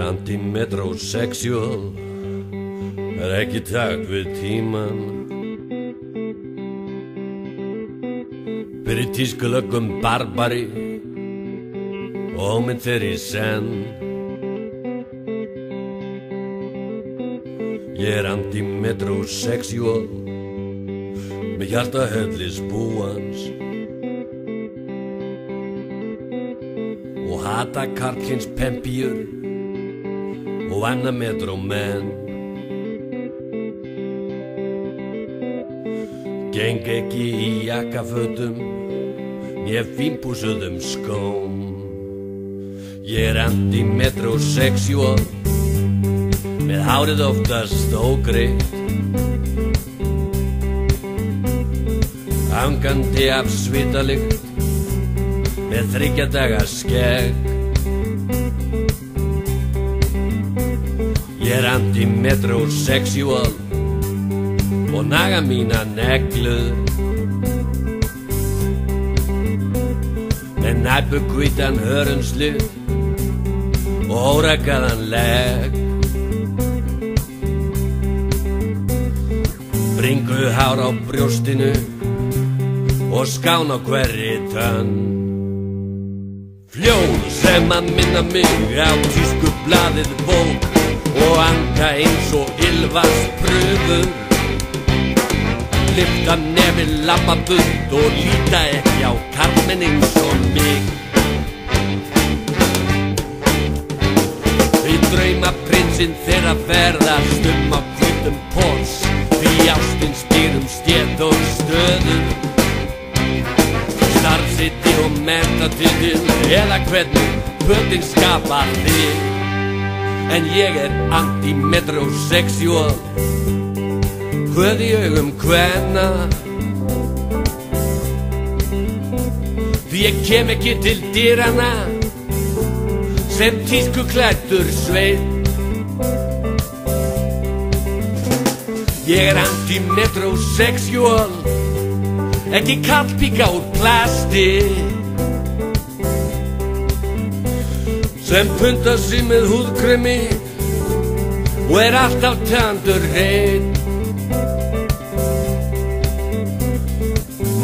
Antimetrosexual ekki takt við tíman. Fyrir tískulöggum barbari og mynd þeirri senn. Ég antimetrosexual með hjarta hellis búans og hata karlkyns pempíur og vanna metrómenn. Geng ekki í jakkafötum né fínpússuðum skóm. Ég antimetrosexual með hárið oftast ógreitt, hangandi af svitalykt með 3 daga skegg. Ég antimetrosexual og naga mína neglur með næpuhvítan hörundslit og órakaðan legg. Bringuhár á brjóstinu og skán á hverri tönn. Fljóð sem að minna mig á tískublaðið Vogue og anga eins og ilmvatnsprufur. Lyfta nefið labba burt og líta ekki á karlmenn eins og mig. Því draumaprinsinn þeirra ferðast á hvítum Porsche, því ástin spyr stétt og stöðu, starfsheiti og mentatitil eða hvernig fötin skapa þig. En ég antimetrosexual, höð í augum kvenna, því ég kem ekki til dyrana sem tískuklæddur sveinn. Ég antimetrosexual, ekki kallpíka úr plasti sem pundar sig með húðkremi og alltaf tandurhreinn.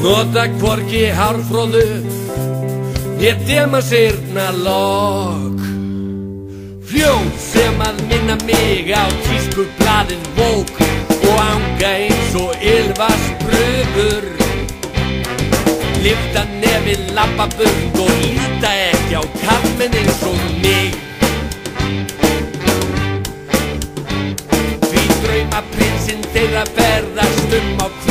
Nota hvorki hárfroðu né demasheyrnarlokk. Fljóð sem að minna mig á tískublaðið Vogue og anga eins og ilmvatnsprufur. Lyfta nefið labba burt og líta ekki á karlmenn eins og mig. Því draumaprinsinn þeirra ferðast á